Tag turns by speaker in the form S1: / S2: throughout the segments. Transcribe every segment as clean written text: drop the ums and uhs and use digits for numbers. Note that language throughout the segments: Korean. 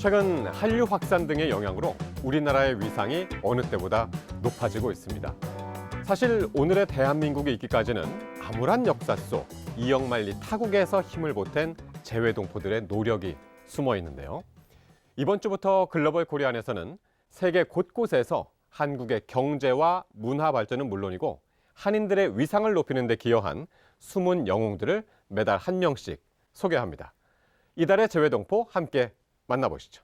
S1: 최근 한류 확산 등의 영향으로 우리나라의 위상이 어느 때보다 높아지고 있습니다. 사실 오늘의 대한민국이 있기까지는 암울한 역사 속 이영만리 타국에서 힘을 보탠 재외동포들의 노력이 숨어 있는데요. 이번 주부터 글로벌 코리안에서는 세계 곳곳에서 한국의 경제와 문화 발전은 물론이고 한인들의 위상을 높이는 데 기여한 숨은 영웅들을 매달 한 명씩 소개합니다. 이달의 재외동포 함께 만나보시죠.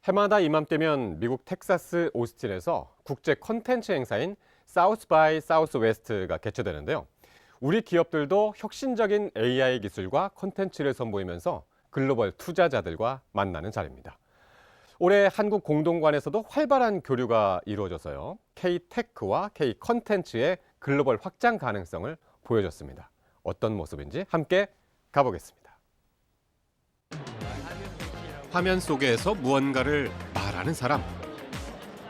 S1: 해마다 이맘때면 미국 텍사스 오스틴에서 국제 콘텐츠 행사인 사우스 바이 사우스 웨스트가 개최되는데요. 우리 기업들도 혁신적인 AI 기술과 콘텐츠를 선보이면서 글로벌 투자자들과 만나는 자리입니다. 올해 한국 공동관에서도 활발한 교류가 이루어져서요. K-테크와 K-컨텐츠의 글로벌 확장 가능성을 보여줬습니다. 어떤 모습인지 함께 가보겠습니다. 화면 속에서 무언가를 말하는 사람.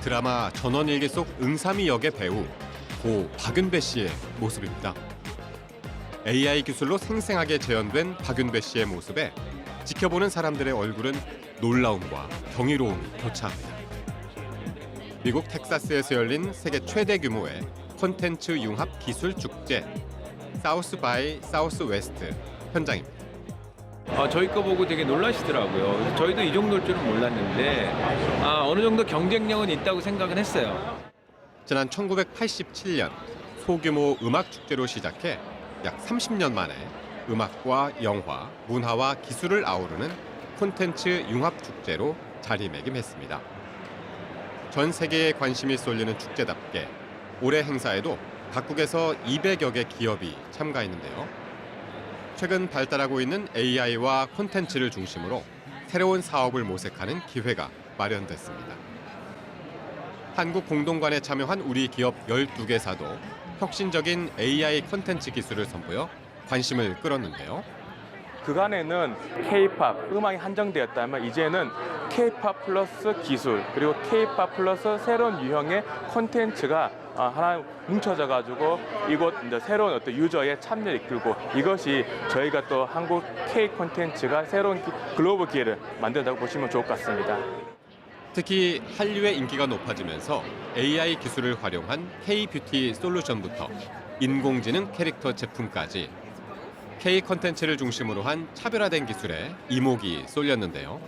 S1: 드라마 전원일기 속 응삼이 역의 배우 고 박윤배 씨의 모습입니다. AI 기술로 생생하게 재현된 박윤배 씨의 모습에 지켜보는 사람들의 얼굴은 놀라움과 경이로움이 교차합니다. 미국 텍사스에서 열린 세계 최대 규모의 콘텐츠 융합 기술 축제 사우스 바이 사우스 웨스트 현장입니다.
S2: 저희 거 보고 되게 놀라시더라고요. 저희도 이 정도일 줄은 몰랐는데 어느 정도 경쟁력은 있다고 생각은 했어요.
S1: 지난 1987년 소규모 음악축제로 시작해 약 30년 만에 음악과 영화, 문화와 기술을 아우르는 콘텐츠 융합축제로 자리매김했습니다. 전 세계에 관심이 쏠리는 축제답게 올해 행사에도 각국에서 200여 개 기업이 참가했는데요. 최근 발달하고 있는 AI와 콘텐츠를 중심으로 새로운 사업을 모색하는 기회가 마련됐습니다. 한국 공동관에 참여한 우리 기업 12개사도 혁신적인 AI 콘텐츠 기술을 선보여 관심을 끌었는데요.
S3: 그간에는 K-팝 음악이 한정되었다면 이제는 K-팝 플러스 기술 그리고 K-팝 플러스 새로운 유형의 콘텐츠가 하나 뭉쳐져 가지고 이곳 이제 새로운 어떤 유저의 참여를 이끌고 이것이 저희가 또 한국 K 콘텐츠가 새로운 글로벌 기회를 만든다고 보시면 좋을 것 같습니다.
S1: 특히 한류의 인기가 높아지면서 AI 기술을 활용한 K-뷰티 솔루션부터 인공지능 캐릭터 제품까지 K 콘텐츠를 중심으로 한 차별화된 기술에 이목이 쏠렸는데요.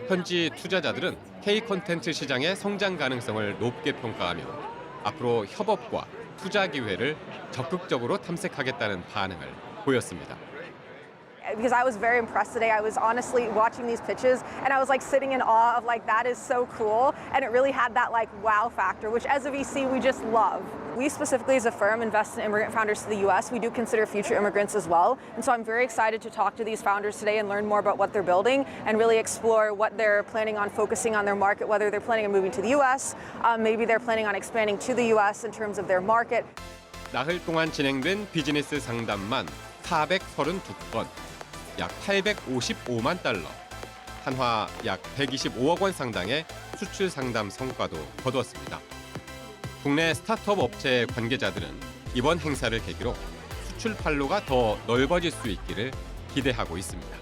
S1: 현지 투자자들은 K 콘텐츠 시장의 성장 가능성을 높게 평가하며 앞으로 협업과 투자 기회를 적극적으로 탐색하겠다는 반응을 보였습니다.
S4: Because I was very impressed today. I was honestly watching these pitches and I was like sitting in awe of like that is so cool, and it really had that like wow factor, which as a VC we just love. We specifically as a firm invest in immigrant founders to the US. We do consider future immigrants as well. And so I'm very excited to talk to these founders today and learn more about what they're building and really explore what they're planning on focusing on their market, whether they're planning on moving to the US, maybe they're planning on expanding to the US in terms of their market.
S1: 나흘 동안 진행된 비즈니스 상담만 432건, 약 855만 달러, 한화 약 125억 원 상당의 수출 상담 성과도 거두었습니다. 국내 스타트업 업체 관계자들은 이번 행사를 계기로 수출 판로가 더 넓어질 수 있기를 기대하고 있습니다.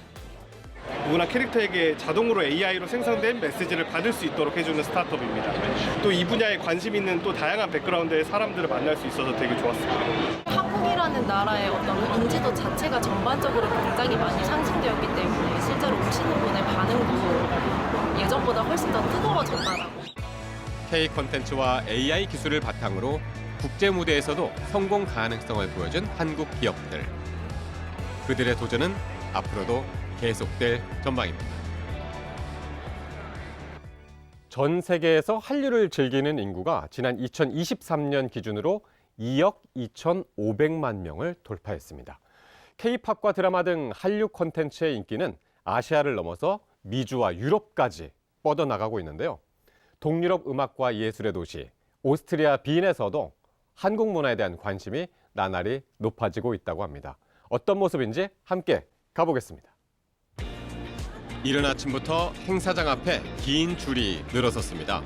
S5: 누구나 캐릭터에게 자동으로 AI로 생성된 메시지를 받을 수 있도록 해주는 스타트업입니다. 또 이 분야에 관심 있는 또 다양한 백그라운드의 사람들을 만날 수 있어서 되게 좋았습니다.
S6: 한국이라는 나라의 어떤 인지도 자체가 전반적으로 굉장히 많이 상승되었기 때문에 실제로 오시는 분의 반응도 예전보다 훨씬 더 뜨거워졌다라고.
S1: K 콘텐츠와 AI 기술을 바탕으로 국제 무대에서도 성공 가능성을 보여준 한국 기업들. 그들의 도전은 앞으로도 계속될 전망입니다. 전 세계에서 한류를 즐기는 인구가 지난 2023년 기준으로 2억 2,500만 명을 돌파했습니다. K-팝과 드라마 등 한류 콘텐츠의 인기는 아시아를 넘어서 미주와 유럽까지 뻗어나가고 있는데요. 동유럽 음악과 예술의 도시 오스트리아 빈에서도 한국 문화에 대한 관심이 나날이 높아지고 있다고 합니다. 어떤 모습인지 함께 가보겠습니다. 이른 아침부터 행사장 앞에 긴 줄이 늘어섰습니다.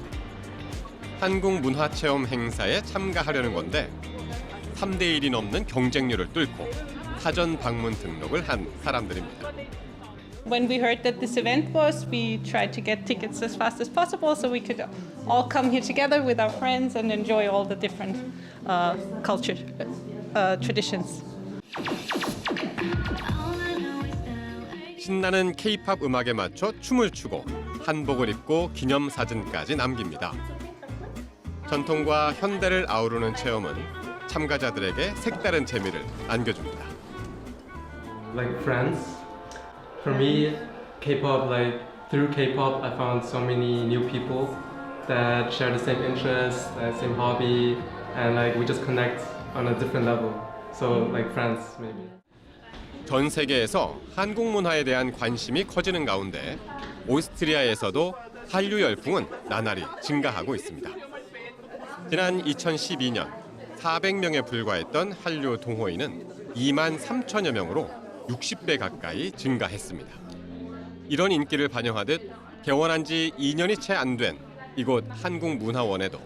S1: 한국 문화체험 행사에 참가하려는 건데 3대 1이 넘는 경쟁률을 뚫고 사전 방문 등록을 한 사람들입니다.
S7: When we heard that this event was, we tried to get tickets as fast as possible so we could all come here together with our friends and enjoy all the different culture traditions.
S1: 신나는 K-팝 음악에 맞춰 춤을 추고 한복을 입고 기념사진까지 남깁니다. 전통과 현대를 아우르는 체험은 참가자들에게 색다른 재미를 안겨줍니다.
S8: Like friends. For me, K-pop, like through K-pop, I found so many new people that share the same interests, same hobby, and like we just connect on a different level. So like friends, maybe.
S1: 전 세계에서 한국 문화에 대한 관심이 커지는 가운데 오스트리아에서도 한류 열풍은 나날이 증가하고 있습니다. 지난 2012년 400명에 불과했던 한류 동호인은 2만 3천여 명으로 60배 가까이 증가했습니다. 이런 인기를 반영하듯 개원한 지 2년이 채 안 된 이곳 한국문화원에도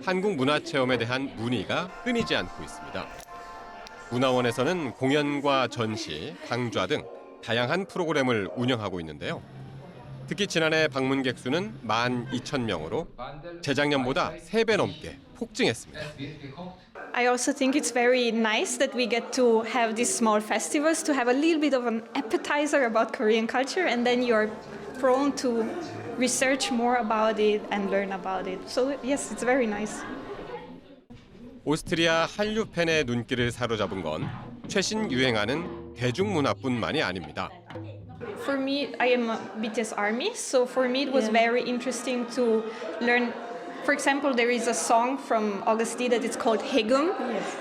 S1: 한국 문화체험에 대한 문의가 끊이지 않고 있습니다. 문화원에서는 공연과 전시, 강좌 등 다양한 프로그램을 운영하고 있는데요. 특히 지난해 방문객 수는 12,000명으로 재작년보다 3배 넘게 폭증했습니다.
S9: I also think it's very nice that we get to have these small festivals to have a little bit of an appetizer about Korean culture, and then you're prone to research more about it and learn about it. So yes, it's very nice.
S1: 오스트리아 한류 팬의 눈길을 사로잡은 건 최신 유행하는 대중문화뿐만이 아닙니다.
S9: For me, I am a BTS ARMY, so for me it was very interesting to learn. For example, there is a song from August D that is called Haegum.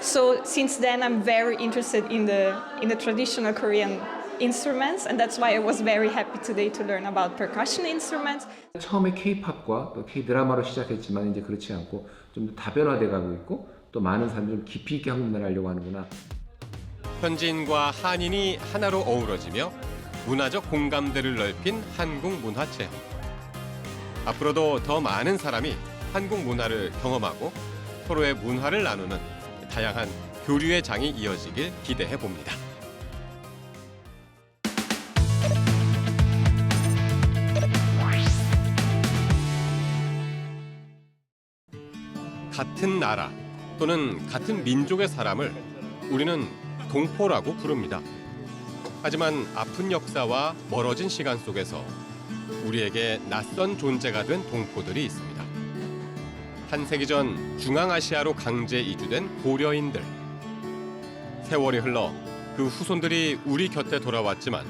S9: So since then, I'm very interested in the traditional Korean instruments, and that's why I was very happy today to learn about percussion instruments.
S10: 처음에 K-팝과 또 K-드라마로 시작했지만 이제 그렇지 않고 좀 더 다변화돼 가고 있고 또 많은 사람들이 좀 깊이 있게 한국 문화를 하려고 하는구나.
S1: 현지인과 한인이 하나로 어우러지며 문화적 공감대를 넓힌 한국 문화 체험. 앞으로도 더 많은 사람이 한국 문화를 경험하고 서로의 문화를 나누는 다양한 교류의 장이 이어지길 기대해 봅니다. 같은 나라 또는 같은 민족의 사람을 우리는 동포라고 부릅니다. 하지만 아픈 역사와 멀어진 시간 속에서 우리에게 낯선 존재가 된 동포들이 있습니다. 한 세기 전 중앙아시아로 강제 이주된 고려인들. 세월이 흘러 그 후손들이 우리 곁에 돌아왔지만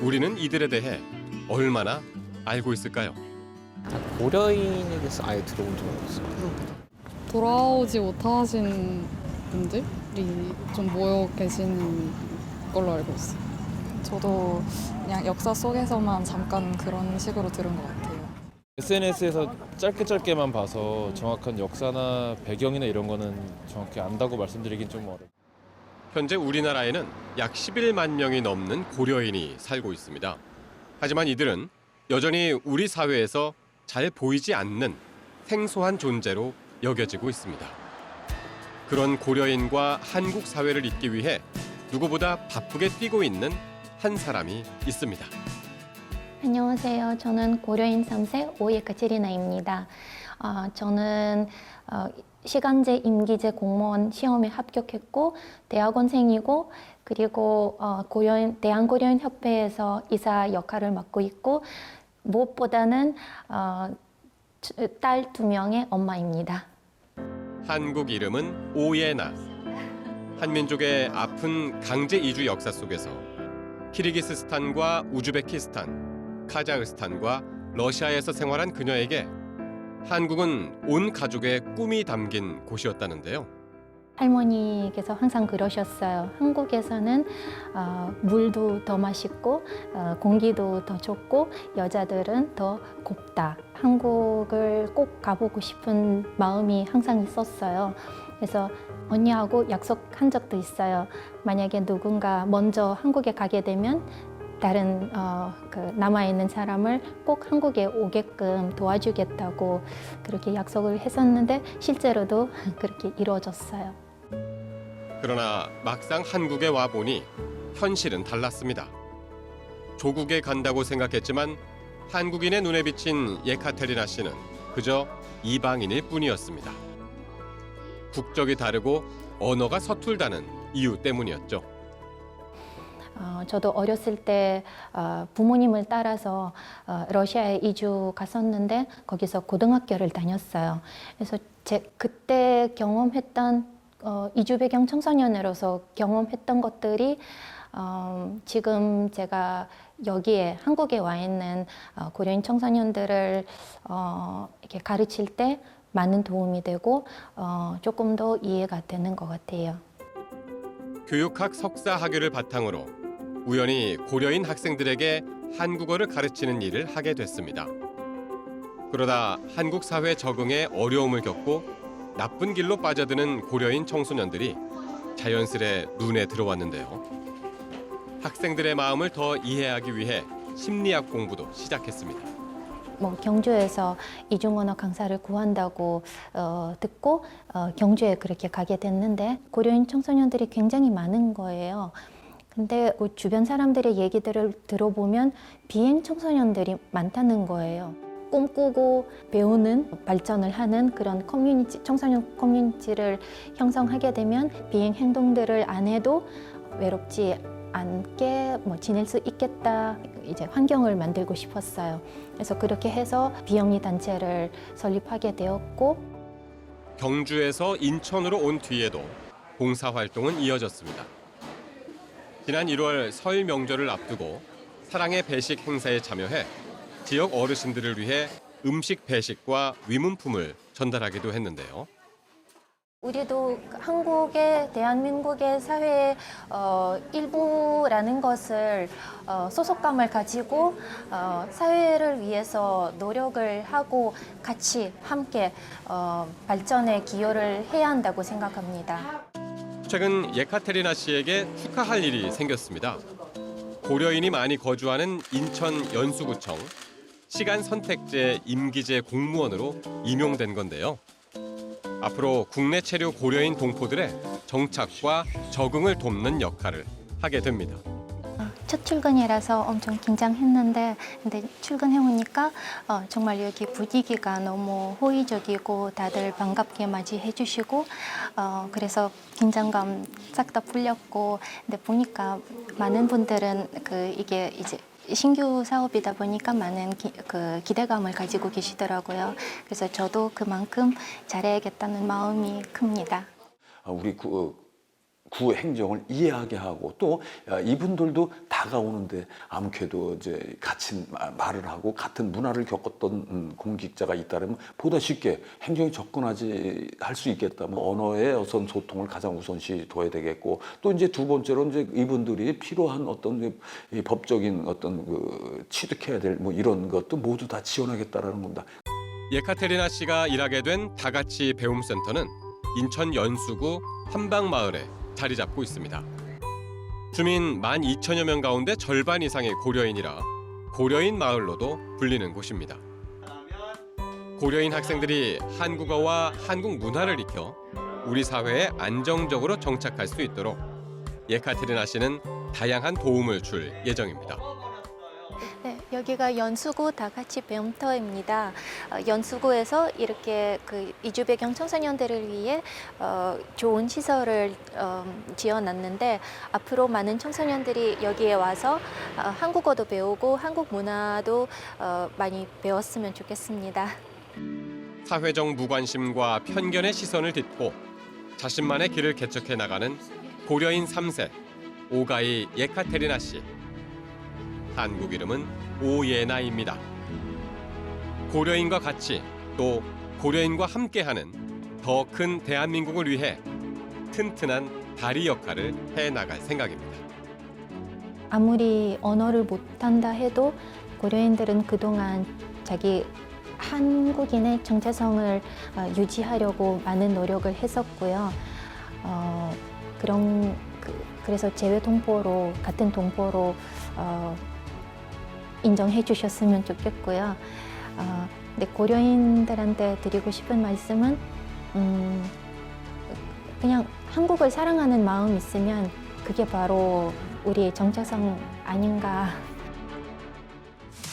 S1: 우리는 이들에 대해 얼마나 알고 있을까요?
S11: 고려인에 대해서 아예 들어본 적은 없어요.
S12: 돌아오지 못하신 분들이 좀 모여 계시는 걸로 알고 있어요. 저도 그냥 역사 속에서만 잠깐 그런 식으로 들은 것 같아요.
S13: SNS에서 짧게만 봐서 정확한 역사나 배경이나 이런 거는 정확히 안다고 말씀드리긴 좀 어려워요.
S1: 현재 우리나라에는 약 11만 명이 넘는 고려인이 살고 있습니다. 하지만 이들은 여전히 우리 사회에서 잘 보이지 않는 생소한 존재로 여겨지고 있습니다. 그런 고려인과 한국 사회를 잇기 위해 누구보다 바쁘게 뛰고 있는 한 사람이 있습니다.
S14: 안녕하세요. 저는 고려인 3세 오예카체리나입니다. 저는 시간제 임기제 공무원 시험에 합격했고 대학원생이고 그리고 대한고려인 협회에서 이사 역할을 맡고 있고 무엇보다는 딸 2명의 엄마입니다.
S1: 한국 이름은 오예나. 한민족의 아픈 강제 이주 역사 속에서 키르기스스탄과 우즈베키스탄, 카자흐스탄과 러시아에서 생활한 그녀에게 한국은 온 가족의 꿈이 담긴 곳이었다는데요.
S14: 할머니께서 항상 그러셨어요. 한국에서는 물도 더 맛있고 공기도 더 좋고 여자들은 더 곱다. 한국을 꼭 가보고 싶은 마음이 항상 있었어요. 그래서 언니하고 약속한 적도 있어요. 만약에 누군가 먼저 한국에 가게 되면 다른 남아있는 사람을 꼭 한국에 오게끔 도와주겠다고 그렇게 약속을 했었는데 실제로도 그렇게 이루어졌어요.
S1: 그러나 막상 한국에 와보니 현실은 달랐습니다. 조국에 간다고 생각했지만 한국인의 눈에 비친 예카테리나 씨는 그저 이방인일 뿐이었습니다. 국적이 다르고 언어가 서툴다는 이유 때문이었죠.
S14: 저도 어렸을 때 부모님을 따라서 러시아에 이주 갔었는데 거기서 고등학교를 다녔어요. 그래서 그때 경험했던 이주 배경 청소년으로서 경험했던 것들이 지금 제가 여기에 한국에 와 있는 고려인 청소년들을 이렇게 가르칠 때 많은 도움이 되고 조금 더 이해가 되는 것 같아요.
S1: 교육학 석사 학위를 바탕으로 우연히 고려인 학생들에게 한국어를 가르치는 일을 하게 됐습니다. 그러다 한국 사회 적응에 어려움을 겪고 나쁜 길로 빠져드는 고려인 청소년들이 자연스레 눈에 들어왔는데요. 학생들의 마음을 더 이해하기 위해 심리학 공부도 시작했습니다.
S14: 경주에서 이중언어 강사를 구한다고 듣고 경주에 그렇게 가게 됐는데 고려인 청소년들이 굉장히 많은 거예요. 근데 주변 사람들의 얘기들을 들어보면 비행 청소년들이 많다는 거예요. 꿈꾸고 배우는 발전을 하는 그런 커뮤니티, 청소년 커뮤니티를 형성하게 되면 비행 행동들을 안 해도 외롭지 않게 지낼 수 있겠다. 이제 환경을 만들고 싶었어요. 그래서 그렇게 해서 비영리 단체를 설립하게 되었고
S1: 경주에서 인천으로 온 뒤에도 봉사활동은 이어졌습니다. 지난 1월 설 명절을 앞두고 사랑의 배식 행사에 참여해 지역 어르신들을 위해 음식 배식과 위문품을 전달하기도 했는데요.
S14: 우리도 한국의 대한민국의 사회 일부라는 것을 소속감을 가지고 사회를 위해서 노력을 하고 같이 함께 발전에 기여를 해야 한다고 생각합니다.
S1: 최근 예카테리나 씨에게 축하할 일이 생겼습니다. 고려인이 많이 거주하는 인천 연수구청 시간 선택제 임기제 공무원으로 임용된 건데요. 앞으로 국내 체류 고려인 동포들의 정착과 적응을 돕는 역할을 하게 됩니다.
S14: 첫 출근이라서 엄청 긴장했는데 근데 출근해 오니까 정말 여기 분위기가 너무 호의적이고 다들 반갑게 맞이해 주시고 그래서 긴장감 싹 다 풀렸고 근데 보니까 많은 분들은 이게 이제 신규 사업이다 보니까 많은 기대감을 가지고 계시더라고요. 그래서 저도 그만큼 잘해야겠다는 마음이 큽니다.
S15: 우리 구 행정을 이해하게 하고 또 이분들도 다가오는데 아무래도 이제 같이 말을 하고 같은 문화를 겪었던 공직자가 있다면 보다 쉽게 행정에 접근하지 할 수 있겠다면 언어의 어떤 소통을 가장 우선시 둬야 되겠고 또 이제 두 번째로 이제 이분들이 필요한 어떤 법적인 어떤 취득해야 될 뭐 이런 것도 모두 다 지원하겠다라는 겁니다.
S1: 예카테리나 씨가 일하게 된 다같이 배움센터는 인천 연수구 한방마을에 자리 잡고 있습니다. 주민 12,000여 명 가운데 절반 이상이 고려인이라 고려인 마을로도 불리는 곳입니다. 고려인 학생들이 한국어와 한국 문화를 익혀 우리 사회에 안정적으로 정착할 수 있도록 예카테리나 씨는 다양한 도움을 줄 예정입니다.
S14: 네, 여기가 연수구 다같이 배움터입니다. 연수구에서 이렇게 이주 배경 청소년들을 위해 좋은 시설을 지어놨는데 앞으로 많은 청소년들이 여기에 와서 한국어도 배우고 한국 문화도 많이 배웠으면 좋겠습니다.
S1: 사회적 무관심과 편견의 시선을 딛고 자신만의 길을 개척해 나가는 고려인 3세 오가이 예카테리나 씨. 한국 이름은 오예나입니다. 고려인과 같이 또 고려인과 함께하는 더 큰 대한민국을 위해 튼튼한 다리 역할을 해나갈 생각입니다.
S14: 아무리 언어를 못한다 해도 고려인들은 그동안 자기 한국인의 정체성을 유지하려고 많은 노력을 했었고요. 그래서 재외 동포로 같은 동포로 인정해 주셨으면 좋겠고요. 근데 고려인들한테 드리고 싶은 말씀은 그냥 한국을 사랑하는 마음 있으면 그게 바로 우리의 정체성 아닌가